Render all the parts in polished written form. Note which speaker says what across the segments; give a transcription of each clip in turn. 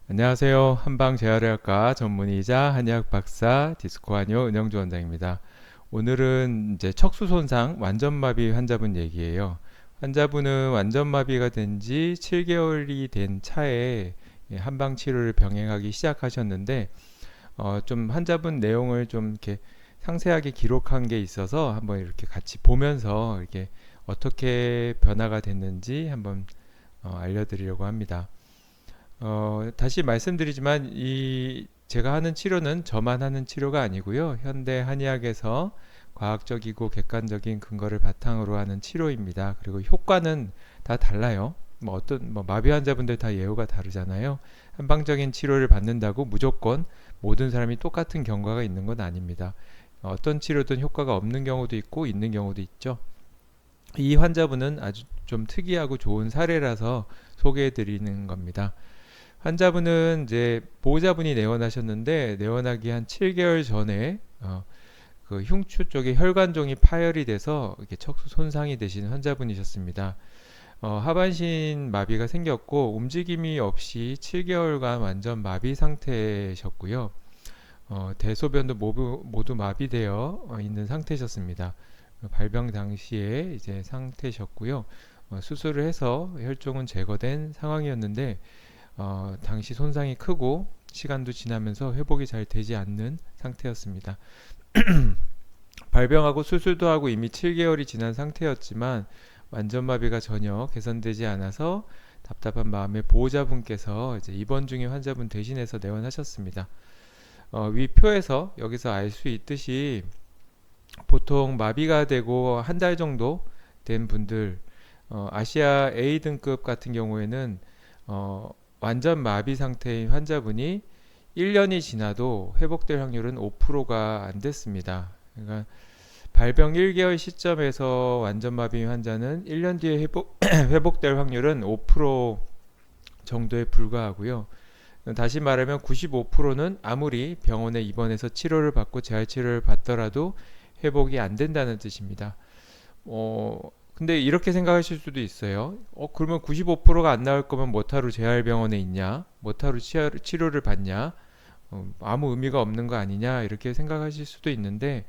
Speaker 1: 안녕하세요. 한방재활의학과 전문의이자 한의학 박사 디스코 한의원 은영주 원장입니다. 오늘은 이제 척수 손상 완전마비 환자분 얘기예요. 환자분은 완전마비가 된 지 7개월이 된 차에 한방 치료를 병행하기 시작하셨는데 좀 환자분 내용을 좀 이렇게 상세하게 기록한 게 있어서 한번 이렇게 같이 보면서 이렇게 어떻게 변화가 됐는지 한번 알려드리려고 합니다. 다시 말씀드리지만 이 제가 하는 치료는 저만 하는 치료가 아니고요. 현대 한의학에서 과학적이고 객관적인 근거를 바탕으로 하는 치료입니다. 그리고 효과는 다 달라요. 어떤 마비 환자분들 다 예후가 다르잖아요. 한방적인 치료를 받는다고 무조건 모든 사람이 똑같은 경과가 있는 건 아닙니다. 어떤 치료든 효과가 없는 경우도 있고 있는 경우도 있죠. 이 환자분은 아주 좀 특이하고 좋은 사례라서 소개해 드리는 겁니다. 환자분은 이제 보호자분이 내원하셨는데 내원하기 한 7개월 전에 그 흉추 쪽에 혈관종이 파열이 돼서 이렇게 척수 손상이 되신 환자분이셨습니다. 하반신 마비가 생겼고 움직임이 없이 7개월간 완전 마비 상태셨고요. 대소변도 모두 마비되어 있는 상태셨습니다. 발병 당시에 이제 상태셨고요. 수술을 해서 혈종은 제거된 상황이었는데 당시 손상이 크고 시간도 지나면서 회복이 잘 되지 않는 상태였습니다. 발병하고 수술도 하고 이미 7개월이 지난 상태였지만 완전마비가 전혀 개선되지 않아서 답답한 마음에 보호자분께서 이제 입원 중인 환자분 대신해서 내원하셨습니다. 위 표에서 여기서 알 수 있듯이 보통 마비가 되고 한 달 정도 된 분들, 아시아 A 등급 같은 경우에는 완전 마비 상태인 환자분이 1년이 지나도 회복될 확률은 5%가 안 됐습니다. 그러니까 발병 1개월 시점에서 완전 마비 환자는 1년 뒤에 회복될 확률은 5% 정도에 불과하고요. 다시 말하면 95%는 아무리 병원에 입원해서 치료를 받고 재활치료를 받더라도 회복이 안 된다는 뜻입니다. 근데 이렇게 생각하실 수도 있어요. 그러면 95%가 안 나올 거면 뭐하러 재활병원에 있냐? 뭐하러 치료를 받냐? 아무 의미가 없는 거 아니냐? 이렇게 생각하실 수도 있는데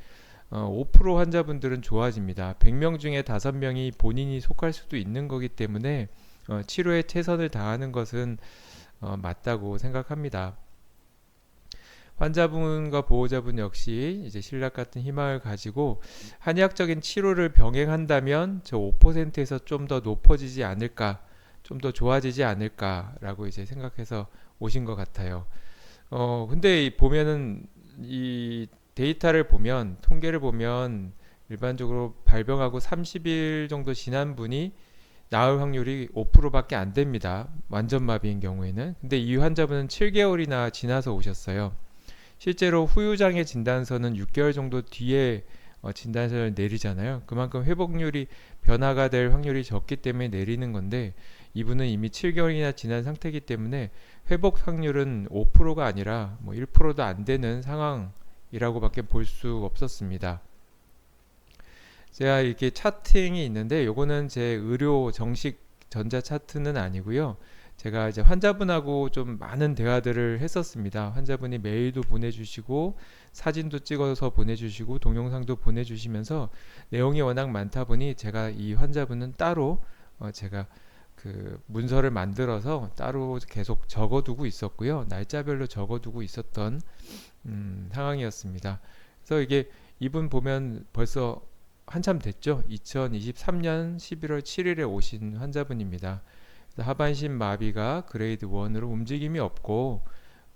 Speaker 1: 5% 환자분들은 좋아집니다. 100명 중에 5명이 본인이 속할 수도 있는 거기 때문에 치료에 최선을 다하는 것은 맞다고 생각합니다. 환자분과 보호자분 역시 이제 신락 같은 희망을 가지고 한의학적인 치료를 병행한다면 저 5%에서 좀 더 높아지지 않을까, 좀 더 좋아지지 않을까라고 이제 생각해서 오신 것 같아요. 근데 보면은 이 데이터를 보면 통계를 보면 일반적으로 발병하고 30일 정도 지난 분이 나을 확률이 5%밖에 안 됩니다. 완전 마비인 경우에는. 근데 이 환자분은 7개월이나 지나서 오셨어요. 실제로 후유장애 진단서는 6개월 정도 뒤에 진단서를 내리잖아요. 그만큼 회복률이 변화가 될 확률이 적기 때문에 내리는 건데 이분은 이미 7개월이나 지난 상태이기 때문에 회복 확률은 5%가 아니라 뭐 1%도 안 되는 상황이라고밖에 볼 수 없었습니다. 제가 이렇게 차팅이 있는데 요거는 제 의료 정식 전자 차트는 아니고요. 제가 이제 환자분하고 좀 많은 대화들을 했었습니다. 환자분이 메일도 보내주시고 사진도 찍어서 보내주시고 동영상도 보내주시면서 내용이 워낙 많다 보니 제가 이 환자분은 따로 제가 그 문서를 만들어서 따로 계속 적어두고 있었고요. 날짜별로 적어두고 있었던 상황이었습니다. 그래서 이게 이분 보면 벌써 한참 됐죠. 2023년 11월 7일에 오신 환자분입니다. 하반신 마비가 그레이드 1으로 움직임이 없고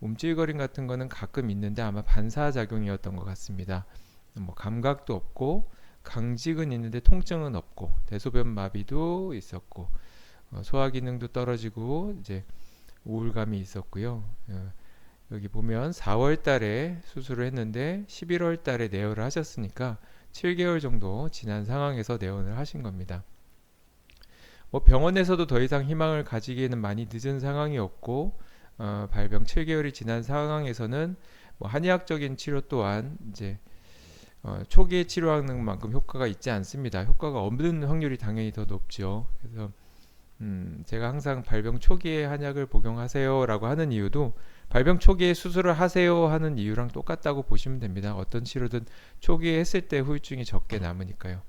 Speaker 1: 움찔거림 같은 거는 가끔 있는데 아마 반사작용이었던 것 같습니다. 뭐 감각도 없고 강직은 있는데 통증은 없고 대소변 마비도 있었고 소화 기능도 떨어지고 이제 우울감이 있었고요. 여기 보면 4월 달에 수술을 했는데 11월 달에 내원을 하셨으니까 7개월 정도 지난 상황에서 내원을 하신 겁니다. 뭐 병원에서도 더 이상 희망을 가지기에는 많이 늦은 상황이었고 발병 7개월이 지난 상황에서는 뭐 한의학적인 치료 또한 이제 초기에 치료하는 만큼 효과가 있지 않습니다. 효과가 없는 확률이 당연히 더 높죠. 그래서 제가 항상 발병 초기에 한약을 복용하세요라고 하는 이유도 발병 초기에 수술을 하세요 하는 이유랑 똑같다고 보시면 됩니다. 어떤 치료든 초기에 했을 때 후유증이 적게 남으니까요.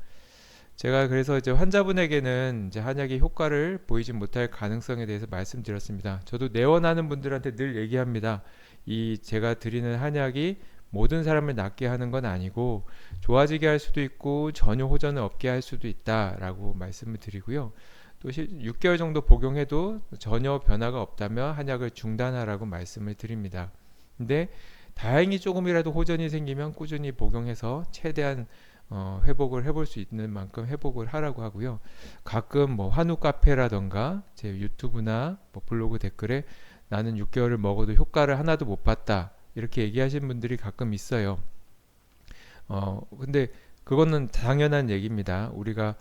Speaker 1: 제가 그래서 이제 환자분에게는 이제 한약이 효과를 보이지 못할 가능성에 대해서 말씀드렸습니다. 저도 내원하는 분들한테 늘 얘기합니다. 이 제가 드리는 한약이 모든 사람을 낫게 하는 건 아니고 좋아지게 할 수도 있고 전혀 호전을 없게 할 수도 있다라고 말씀을 드리고요. 또 6개월 정도 복용해도 전혀 변화가 없다면 한약을 중단하라고 말씀을 드립니다. 근데 다행히 조금이라도 호전이 생기면 꾸준히 복용해서 최대한 회복을 해볼 수 있는 만큼 회복을 하라고 하고요. 가끔 뭐 한우 카페라던가 제 유튜브나 뭐 블로그 댓글에 나는 6개월을 먹어도 효과를 하나도 못 봤다 이렇게 얘기하시는 분들이 가끔 있어요. 근데 그거는 당연한 얘기입니다. 우리가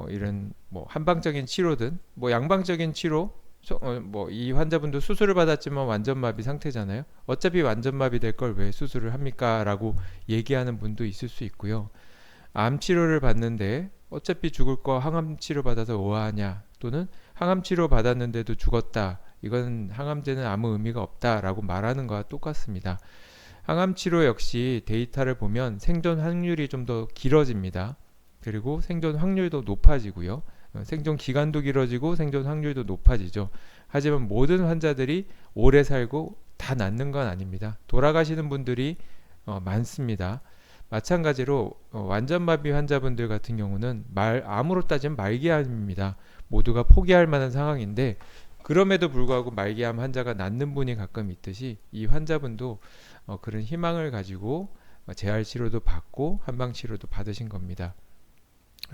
Speaker 1: 이런 뭐 한방적인 치료든 뭐 양방적인 치료 뭐 이 환자분도 수술을 받았지만 완전마비 상태잖아요. 어차피 완전마비 될 걸 왜 수술을 합니까? 라고 얘기하는 분도 있을 수 있고요. 암 치료를 받는데 어차피 죽을 거 항암 치료 받아서 뭐하냐 또는 항암 치료 받았는데도 죽었다. 이건 항암제는 아무 의미가 없다라고 말하는 거와 똑같습니다. 항암 치료 역시 데이터를 보면 생존 확률이 좀 더 길어집니다. 그리고 생존 확률도 높아지고요. 생존 기간도 길어지고 생존 확률도 높아지죠. 하지만 모든 환자들이 오래 살고 다 낫는 건 아닙니다. 돌아가시는 분들이 많습니다. 마찬가지로 완전마비 환자분들 같은 경우는 암으로 따지면 말기암입니다. 모두가 포기할 만한 상황인데 그럼에도 불구하고 말기암 환자가 낫는 분이 가끔 있듯이 이 환자분도 그런 희망을 가지고 재활 치료도 받고 한방 치료도 받으신 겁니다.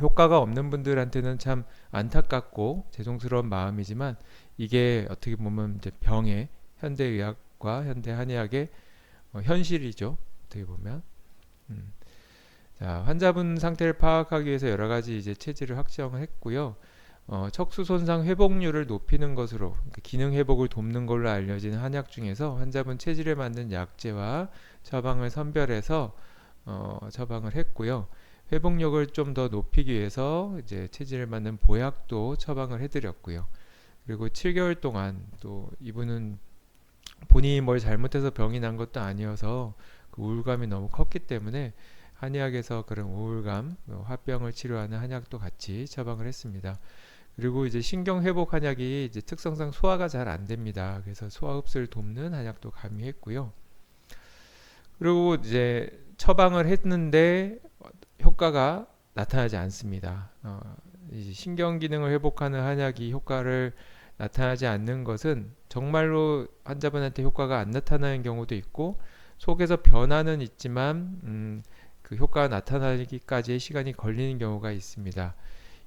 Speaker 1: 효과가 없는 분들한테는 참 안타깝고 죄송스러운 마음이지만 이게 어떻게 보면 이제 병의 현대의학과 현대 한의학의 현실이죠. 어떻게 보면. 자, 환자분 상태를 파악하기 위해서 여러 가지 이제 체질을 확정을 했고요. 척수 손상 회복률을 높이는 것으로 그러니까 기능 회복을 돕는 걸로 알려진 한약 중에서 환자분 체질에 맞는 약제와 처방을 선별해서 처방을 했고요. 회복력을 좀 더 높이기 위해서 이제 체질에 맞는 보약도 처방을 해드렸고요. 그리고 7개월 동안 또 이분은 본인이 뭘 잘못해서 병이 난 것도 아니어서 그 우울감이 너무 컸기 때문에 한의학에서 그런 우울감, 화병을 치료하는 한약도 같이 처방을 했습니다. 그리고 이제 신경 회복 한약이 이제 특성상 소화가 잘 안 됩니다. 그래서 소화 흡수를 돕는 한약도 가미했고요. 그리고 이제 처방을 했는데 효과가 나타나지 않습니다. 이제 신경 기능을 회복하는 한약이 효과를 나타나지 않는 것은 정말로 환자분한테 효과가 안 나타나는 경우도 있고 속에서 변화는 있지만 그 효과가 나타나기까지의 시간이 걸리는 경우가 있습니다.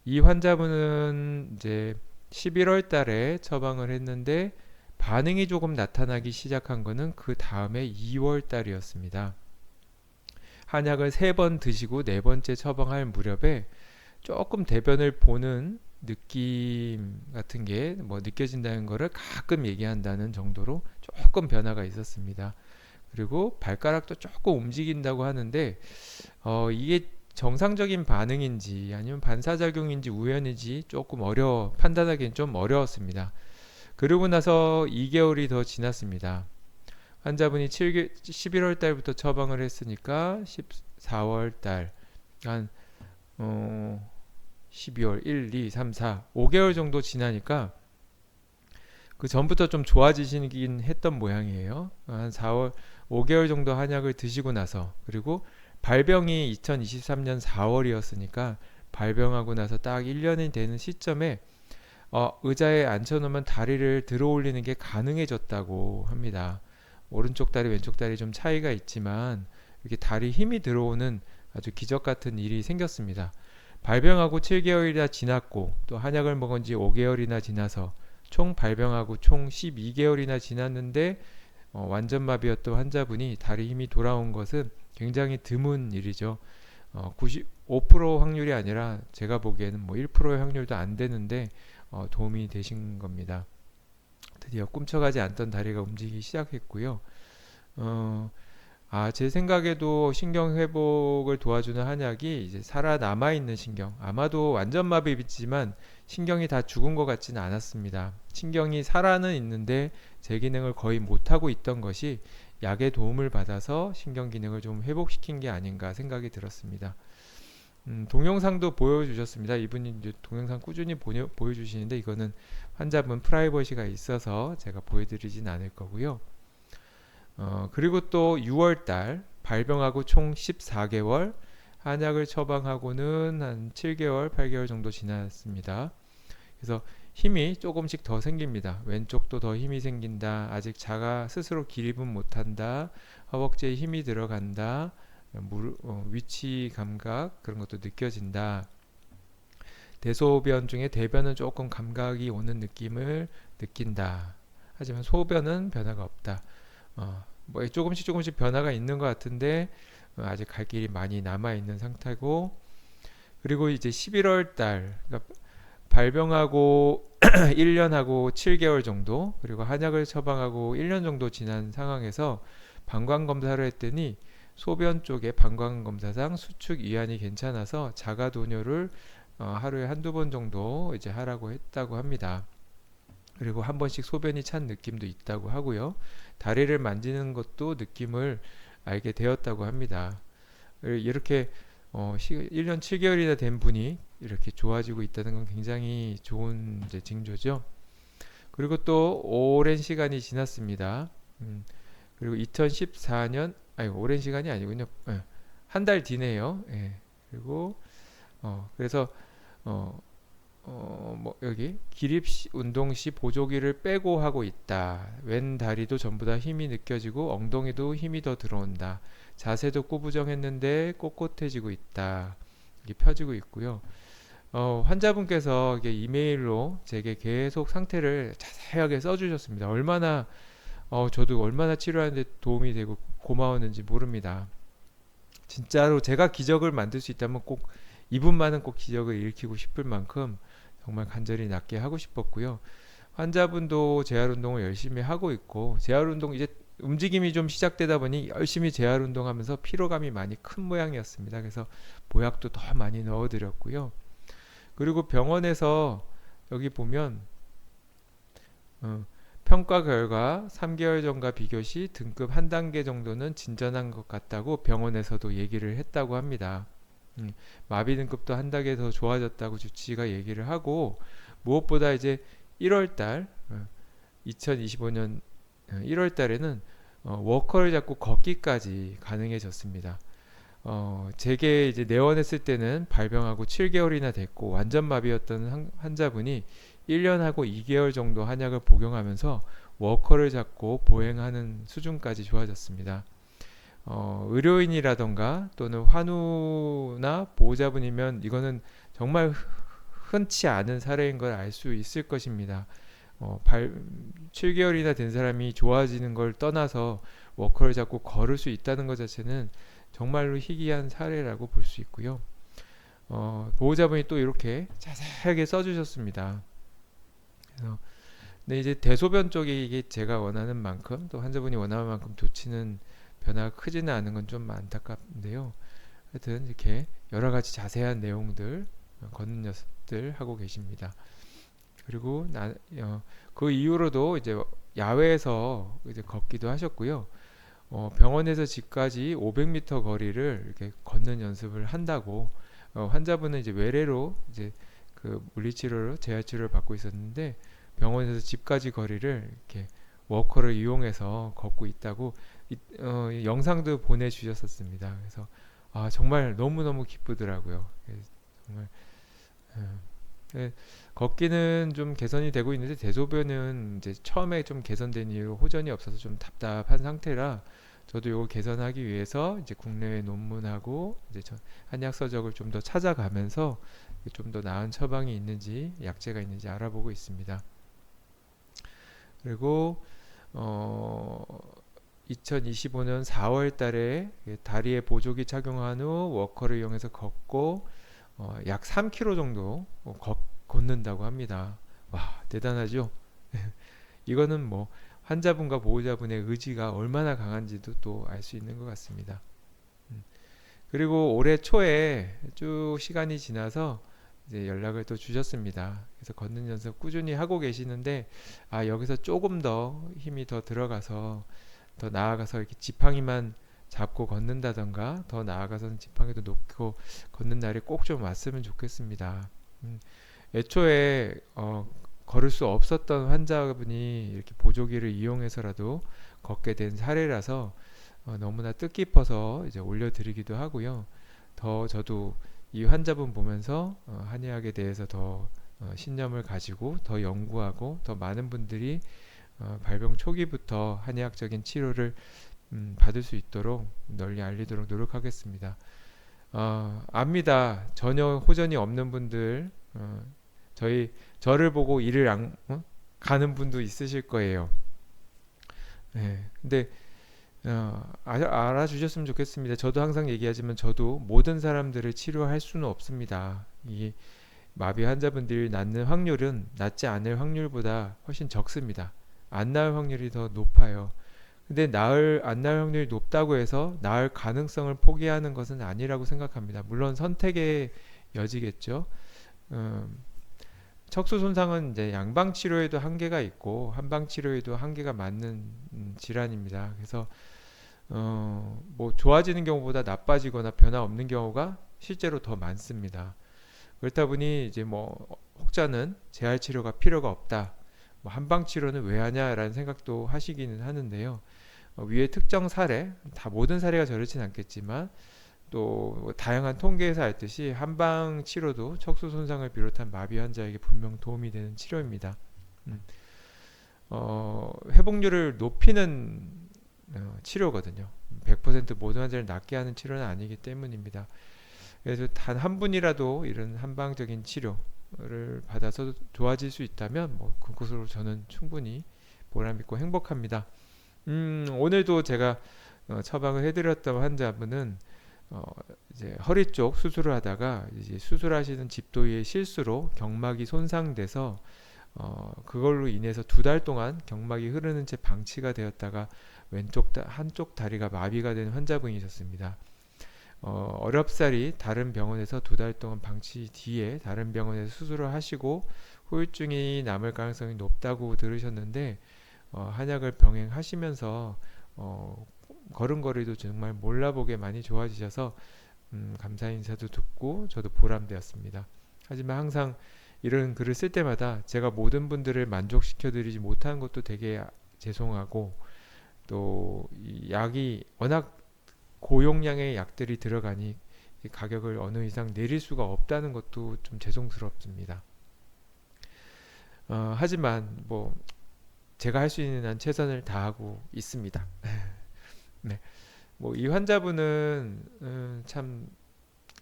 Speaker 1: 이 환자분은 이제 11월 달에 처방을 했는데 반응이 조금 나타나기 시작한 것은 그 다음에 2월 달이었습니다. 한약을 3번 드시고 4번째 처방할 무렵에 조금 대변을 보는 느낌 같은 게 뭐 느껴진다는 것을 가끔 얘기한다는 정도로 조금 변화가 있었습니다. 그리고 발가락도 조금 움직인다고 하는데 이게 정상적인 반응인지 아니면 반사작용인지 우연인지 조금 판단하기는 좀 어려웠습니다. 그러고 나서 2개월이 더 지났습니다. 환자분이 11월 달부터 처방을 했으니까 14월 달, 한 12월 1, 2, 3, 4, 5개월 정도 지나니까 그 전부터 좀 좋아지시긴 했던 모양이에요. 한 4월, 5개월 정도 한약을 드시고 나서 그리고 발병이 2023년 4월이었으니까 발병하고 나서 딱 1년이 되는 시점에 의자에 앉혀놓으면 다리를 들어 올리는 게 가능해졌다고 합니다. 오른쪽 다리 왼쪽 다리 좀 차이가 있지만 이렇게 다리 힘이 들어오는 아주 기적 같은 일이 생겼습니다. 발병하고 7개월이나 지났고 또 한약을 먹은 지 5개월이나 지나서 총 발병하고 총 12개월이나 지났는데 완전마비였던 환자분이 다리 힘이 돌아온 것은 굉장히 드문 일이죠. 95% 확률이 아니라 제가 보기에는 뭐 1%의 확률도 안 되는데 도움이 되신 겁니다. 드디어 꿈쳐가지 않던 다리가 움직이기 시작했고요. 제 생각에도 신경 회복을 도와주는 한약이 이제 살아남아 있는 신경, 아마도 완전 마비있지만 신경이 다 죽은 것 같지는 않았습니다. 신경이 살아는 있는데 제 기능을 거의 못하고 있던 것이 약의 도움을 받아서 신경 기능을 좀 회복시킨 게 아닌가 생각이 들었습니다. 동영상도 보여주셨습니다. 이분이 이제 동영상 꾸준히 보여주시는데 이거는 환자분 프라이버시가 있어서 제가 보여드리진 않을 거고요. 그리고 또 6월달 발병하고 총 14개월, 한약을 처방하고는 한 7개월, 8개월 정도 지났습니다. 그래서 힘이 조금씩 더 생깁니다. 왼쪽도 더 힘이 생긴다. 아직 자가 스스로 기립은 못한다. 허벅지에 힘이 들어간다. 위치 감각 그런 것도 느껴진다. 대소변 중에 대변은 조금 감각이 오는 느낌을 느낀다. 하지만 소변은 변화가 없다. 뭐 조금씩 변화가 있는 것 같은데 아직 갈 길이 많이 남아 있는 상태고, 그리고 이제 11월 달 그러니까 발병하고 1년하고 7개월 정도, 그리고 한약을 처방하고 1년 정도 지난 상황에서 방광 검사를 했더니 소변 쪽에 방광 검사상 수축 이완이 괜찮아서 자가 도뇨를 하루에 한두 번 정도 이제 하라고 했다고 합니다. 그리고 한 번씩 소변이 찬 느낌도 있다고 하고요. 다리를 만지는 것도 느낌을 알게 되었다고 합니다. 이렇게 1년 7개월이나 된 분이 이렇게 좋아지고 있다는 건 굉장히 좋은 이제 징조죠. 그리고 또 오랜 시간이 지났습니다. 그리고 2014년, 아니 오랜 시간이 아니군요. 한 달 뒤네요. 예. 그리고 그래서 뭐 여기 기립 운동 시 보조기를 빼고 하고 있다. 왼 다리도 전부 다 힘이 느껴지고 엉덩이도 힘이 더 들어온다. 자세도 꾸부정했는데 꼿꼿해지고 있다. 이게 펴지고 있고요. 환자분께서 이게 이메일로 제게 계속 상태를 자세하게 써주셨습니다. 저도 얼마나 치료하는데 도움이 되고 고마웠는지 모릅니다. 진짜로 제가 기적을 만들 수 있다면 꼭 이분만은 꼭 기적을 일으키고 싶을 만큼 정말 간절히 낫게 하고 싶었고요. 환자분도 재활 운동을 열심히 하고 있고, 재활 운동 이제 움직임이 좀 시작되다 보니 열심히 재활 운동하면서 피로감이 많이 큰 모양이었습니다. 그래서 보약도 더 많이 넣어드렸고요. 그리고 병원에서 여기 보면 평가 결과 3개월 전과 비교시 등급 한 단계 정도는 진전한 것 같다고 병원에서도 얘기를 했다고 합니다. 마비 등급도 한 단계 더 좋아졌다고 주치의가 얘기를 하고, 무엇보다 이제 1월달 2025년 1월달에는 워커를 잡고 걷기까지 가능해졌습니다. 제게 이제 내원했을 때는 발병하고 7개월이나 됐고 완전 마비였던 환자분이 1년하고 2개월 정도 한약을 복용하면서 워커를 잡고 보행하는 수준까지 좋아졌습니다. 의료인이라던가 또는 환우나 보호자분이면 이거는 정말 흔치 않은 사례인 걸 알 수 있을 것입니다. 7개월이나 된 사람이 좋아지는 걸 떠나서 워커를 잡고 걸을 수 있다는 것 자체는 정말로 희귀한 사례라고 볼 수 있고요. 보호자분이 또 이렇게 자세하게 써주셨습니다. 그래서 근데 이제 대소변 쪽이 이게 제가 원하는 만큼 또 환자분이 원하는 만큼 좋지는 변화가 크지는 않은 건 좀 안타깝는데요. 하여튼 이렇게 여러 가지 자세한 내용들 걷는 연습들 하고 계십니다. 그리고 그 이후로도 이제 야외에서 이제 걷기도 하셨고요. 병원에서 집까지 500m 거리를 이렇게 걷는 연습을 한다고, 환자분은 이제 외래로 이제 그 물리치료로 재활치료를 받고 있었는데 병원에서 집까지 거리를 이렇게 워커를 이용해서 걷고 있다고 영상도 보내주셨었습니다. 그래서 정말 너무너무 기쁘더라고요. 정말 걷기는 좀 개선이 되고 있는데 대소변은 이제 처음에 좀 개선된 이후로 호전이 없어서 좀 답답한 상태라 저도 이거 개선하기 위해서 이제 국내외 논문하고 이제 한약 서적을 좀 더 찾아가면서 좀 더 나은 처방이 있는지 약제가 있는지 알아보고 있습니다. 그리고 2025년 4월 달에 다리에 보조기 착용한 후 워커를 이용해서 걷고 약 3km 정도 걷는다고 합니다. 와, 대단하죠? 이거는 뭐 환자분과 보호자분의 의지가 얼마나 강한지도 또 알 수 있는 것 같습니다. 그리고 올해 초에 쭉 시간이 지나서 이제 연락을 또 주셨습니다. 그래서 걷는 연습 꾸준히 하고 계시는데, 여기서 조금 더 힘이 더 들어가서 더 나아가서 이렇게 지팡이만 잡고 걷는다던가, 더 나아가서는 지팡이도 놓고 걷는 날이 꼭 좀 왔으면 좋겠습니다. 애초에 걸을 수 없었던 환자분이 이렇게 보조기를 이용해서라도 걷게 된 사례라서 너무나 뜻깊어서 이제 올려드리기도 하고요. 더 저도 이 환자분 보면서 한의학에 대해서 더 신념을 가지고 더 연구하고 더 많은 분들이 발병 초기부터 한의학적인 치료를 받을 수 있도록 널리 알리도록 노력하겠습니다. 압니다. 전혀 호전이 없는 분들, 저를 보고 가는 분도 있으실 거예요. 네, 근데 알아주셨으면 좋겠습니다. 저도 항상 얘기하지만 저도 모든 사람들을 치료할 수는 없습니다. 이 마비 환자분들이 낫는 확률은 낫지 않을 확률보다 훨씬 적습니다. 안 나을 확률이 더 높아요. 근데 안 나을 확률이 높다고 해서 나을 가능성을 포기하는 것은 아니라고 생각합니다. 물론 선택의 여지겠죠. 음, 척수 손상은 이제 양방 치료에도 한계가 있고 한방 치료에도 한계가 맞는 질환입니다. 그래서 뭐 좋아지는 경우보다 나빠지거나 변화 없는 경우가 실제로 더 많습니다. 그렇다 보니 이제 뭐 혹자는 재활 치료가 필요가 없다. 뭐 한방 치료는 왜 하냐라는 생각도 하시기는 하는데요. 위에 특정 사례, 다 모든 사례가 저렇진 않겠지만 또 다양한 통계에서 알듯이 한방 치료도 척수 손상을 비롯한 마비 환자에게 분명 도움이 되는 치료입니다. 회복률을 높이는 치료거든요. 100% 모든 환자를 낫게 하는 치료는 아니기 때문입니다. 그래서 단 한 분이라도 이런 한방적인 치료를 받아서 좋아질 수 있다면 뭐 그것으로 저는 충분히 보람있고 행복합니다. 오늘도 제가 처방을 해드렸던 환자분은 이제 허리 쪽 수술을 하다가 이제 수술하시는 집도의 실수로 경막이 손상돼서 그걸로 인해서 2달 동안 경막이 흐르는 채 방치가 되었다가 한쪽 다리가 마비가 된 환자분이셨습니다. 어렵사리 다른 병원에서 2달 동안 방치 뒤에 다른 병원에서 수술을 하시고 후유증이 남을 가능성이 높다고 들으셨는데 한약을 병행하시면서 걸음걸이도 정말 몰라보게 많이 좋아지셔서 감사 인사도 듣고 저도 보람되었습니다. 하지만 항상 이런 글을 쓸 때마다 제가 모든 분들을 만족시켜드리지 못한 것도 되게 죄송하고 또 이 약이 워낙 고용량의 약들이 들어가니 가격을 어느 이상 내릴 수가 없다는 것도 좀 죄송스럽습니다. 하지만 뭐 제가 할 수 있는 한 최선을 다하고 있습니다. 네. 뭐 이 환자분은 참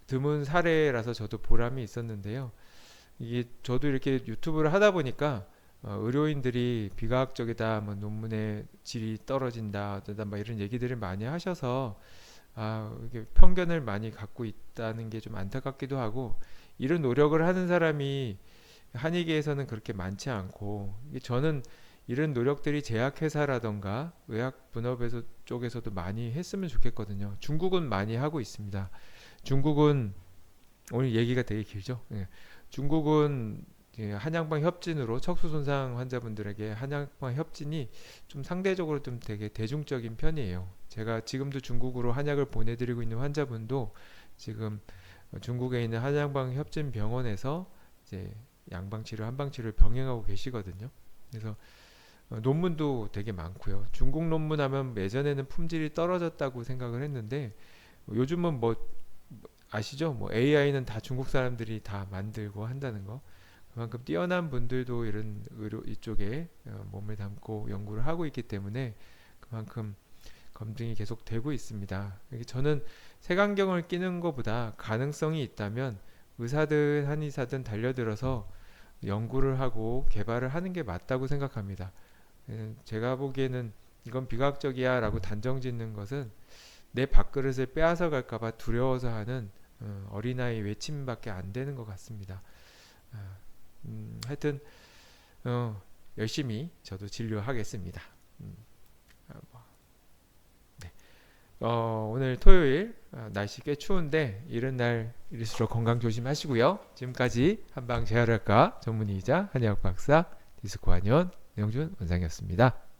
Speaker 1: 드문 사례라서 저도 보람이 있었는데요. 이게 저도 이렇게 유튜브를 하다 보니까 의료인들이 비과학적이다, 뭐 논문의 질이 떨어진다, 어쩌다 막 이런 얘기들을 많이 하셔서 이게 편견을 많이 갖고 있다는 게 좀 안타깝기도 하고 이런 노력을 하는 사람이 한의계에서는 그렇게 많지 않고 저는 이런 노력들이 제약회사라던가 의학분업에서 쪽에서도 많이 했으면 좋겠거든요. 중국은 많이 하고 있습니다. 중국은 오늘 얘기가 되게 길죠. 예. 중국은 한양방 협진으로 척수 손상 환자분들에게 한양방 협진이 좀 상대적으로 좀 되게 대중적인 편이에요. 제가 지금도 중국으로 한약을 보내드리고 있는 환자분도 지금 중국에 있는 한양방 협진 병원에서 이제 양방 치료, 한방 치료를 병행하고 계시거든요. 그래서 논문도 되게 많고요. 중국 논문 하면 예전에는 품질이 떨어졌다고 생각을 했는데 요즘은 뭐 아시죠? 뭐 AI는 다 중국 사람들이 다 만들고 한다는 거. 그만큼 뛰어난 분들도 이런 의료 이쪽에 몸을 담고 연구를 하고 있기 때문에 그만큼 검증이 계속 되고 있습니다. 저는 색안경을 끼는 것보다 가능성이 있다면 의사든 한의사든 달려들어서 연구를 하고 개발을 하는 게 맞다고 생각합니다. 제가 보기에는 이건 비과학적이야 라고 단정 짓는 것은 내 밥그릇을 빼앗아 갈까봐 두려워서 하는 어린아이 외침밖에 안 되는 것 같습니다. 하여튼 열심히 저도 진료하겠습니다. 아, 뭐, 네. 오늘 토요일 날씨 꽤 추운데 이런 날일수록 건강 조심하시고요. 지금까지 한방 재활학과 전문의이자 한의학 박사 디스코 한의원 명준 원장이었습니다.